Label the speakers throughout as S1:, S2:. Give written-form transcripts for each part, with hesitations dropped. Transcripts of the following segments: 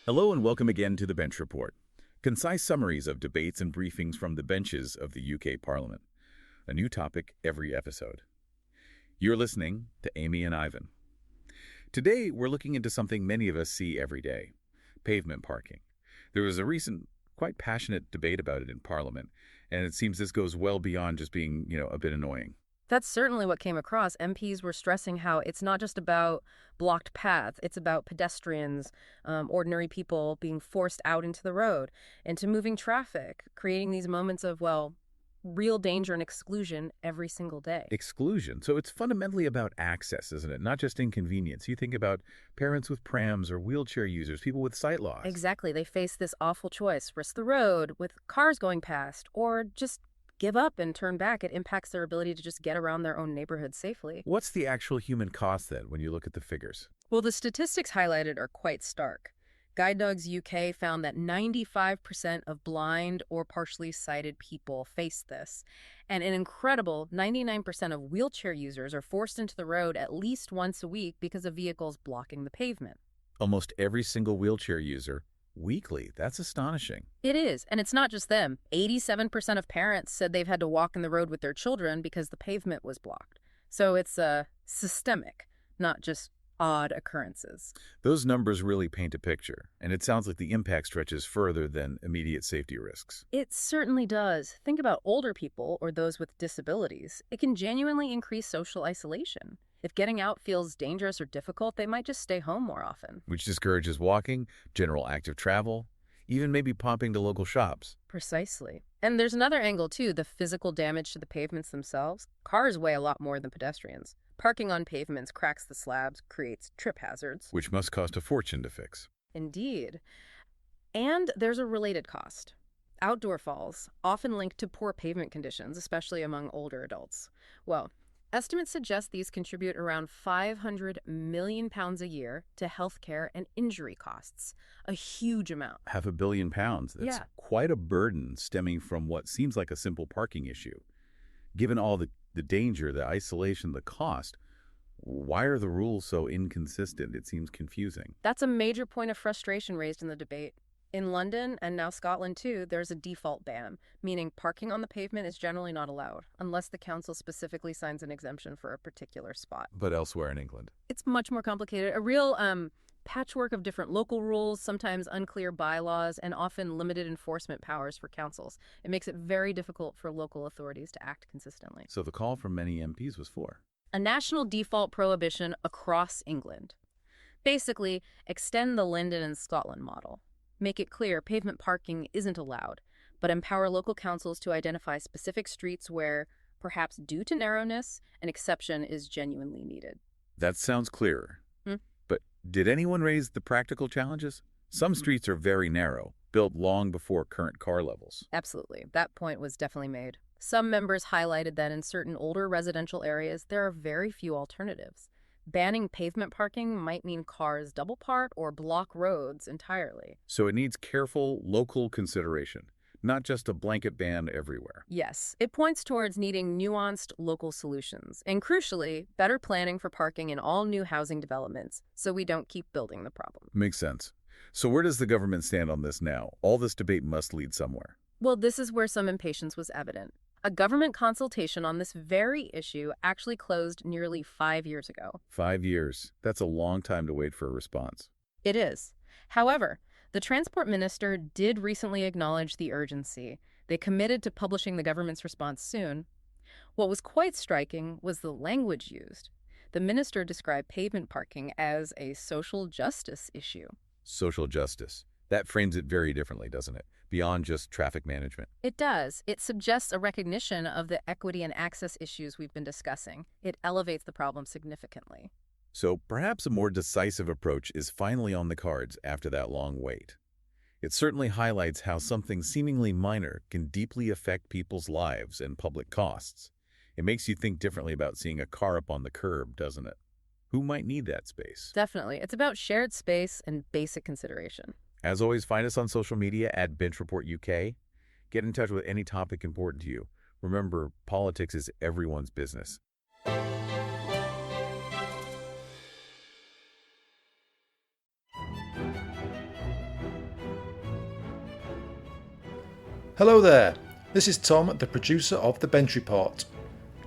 S1: Hello and welcome again to the Bench Report. Concise summaries of debates and briefings from the benches of the UK Parliament. A new topic every episode. You're listening to Amy and Ivan. Today, we're looking into something many of us see every day, pavement parking. There was a recent, quite passionate debate about it in Parliament, and it seems this goes well beyond just being, a bit annoying.
S2: That's certainly what came across. MPs were stressing how it's not just about blocked paths, it's about pedestrians, ordinary people being forced out into the road, into moving traffic, creating these moments of, real danger and exclusion every single day.
S1: Exclusion. So it's fundamentally about access, isn't it? Not just inconvenience. You think about parents with prams or wheelchair users, people with sight loss.
S2: Exactly. They face this awful choice, risk the road with cars going past, or just give up and turn back. It impacts their ability to just get around their own neighborhood safely.
S1: What's the actual human cost then when you look at the figures?
S2: Well, the statistics highlighted are quite stark. Guide Dogs UK found that 95% of blind or partially sighted people face this, and an incredible 99% of wheelchair users are forced into the road at least once a week because of vehicles blocking the pavement.
S1: Almost every single wheelchair user weekly. That's astonishing.
S2: It is, and it's not just them. 87% of parents said they've had to walk in the road with their children because the pavement was blocked. So it's systemic, not just odd occurrences.
S1: Those numbers really paint a picture, and it sounds like the impact stretches further than immediate safety risks.
S2: It certainly does. Think about older people or those with disabilities. It can genuinely increase social isolation. If getting out feels dangerous or difficult, they might just stay home more often.
S1: Which discourages walking, general active travel, even maybe popping to local shops.
S2: Precisely. And there's another angle, too, the physical damage to the pavements themselves. Cars weigh a lot more than pedestrians. Parking on pavements cracks the slabs, creates trip hazards.
S1: Which must cost a fortune to fix.
S2: Indeed. And there's a related cost. Outdoor falls, often linked to poor pavement conditions, especially among older adults. Well, estimates suggest these contribute around £500 million a year to healthcare and injury costs. A huge amount.
S1: £500 million. That's quite a burden stemming from what seems like a simple parking issue. Given all the danger, the isolation, the cost, why are the rules so inconsistent? It seems confusing.
S2: That's a major point of frustration raised in the debate. In London, and now Scotland too, there's a default ban, meaning parking on the pavement is generally not allowed, unless the council specifically signs an exemption for a particular spot.
S1: But elsewhere in England?
S2: It's much more complicated. A real patchwork of different local rules, sometimes unclear bylaws, and often limited enforcement powers for councils. It makes it very difficult for local authorities to act consistently.
S1: So the call from many MPs was for
S2: a national default prohibition across England. Basically, extend the London and Scotland model. Make it clear pavement parking isn't allowed, but empower local councils to identify specific streets where, perhaps due to narrowness, an exception is genuinely needed.
S1: That sounds clearer. But did anyone raise the practical challenges? Some streets are very narrow, built long before current car levels.
S2: Absolutely. That point was definitely made. Some members highlighted that in certain older residential areas, there are very few alternatives. Banning pavement parking might mean cars double park or block roads entirely.
S1: So it needs careful local consideration, not just a blanket ban everywhere.
S2: Yes, it points towards needing nuanced local solutions, and crucially, better planning for parking in all new housing developments so we don't keep building the problem.
S1: Makes sense. So where does the government stand on this now? All this debate must lead somewhere.
S2: Well, this is where some impatience was evident. A government consultation on this very issue actually closed nearly 5 years ago.
S1: 5 years. That's a long time to wait for a response.
S2: It is. However, the transport minister did recently acknowledge the urgency. They committed to publishing the government's response soon. What was quite striking was the language used. The minister described pavement parking as a social justice issue.
S1: Social justice. That frames it very differently, doesn't it? Beyond just traffic management.
S2: It does. It suggests a recognition of the equity and access issues we've been discussing. It elevates the problem significantly.
S1: So perhaps a more decisive approach is finally on the cards after that long wait. It certainly highlights how something seemingly minor can deeply affect people's lives and public costs. It makes you think differently about seeing a car up on the curb, doesn't it? Who might need that space?
S2: Definitely. It's about shared space and basic consideration.
S1: As always, find us on social media at Bench Report UK. Get in touch with any topic important to you. Remember, politics is everyone's business.
S3: Hello there, this is Tom, the producer of The Bench Report.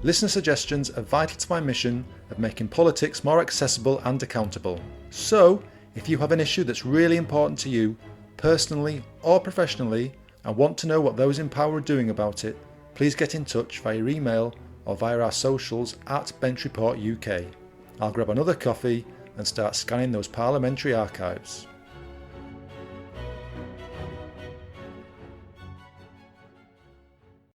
S3: Listener suggestions are vital to my mission of making politics more accessible and accountable. So, if you have an issue that's really important to you, personally or professionally, and want to know what those in power are doing about it, please get in touch via email or via our socials at Bench Report UK. I'll grab another coffee and start scanning those parliamentary archives.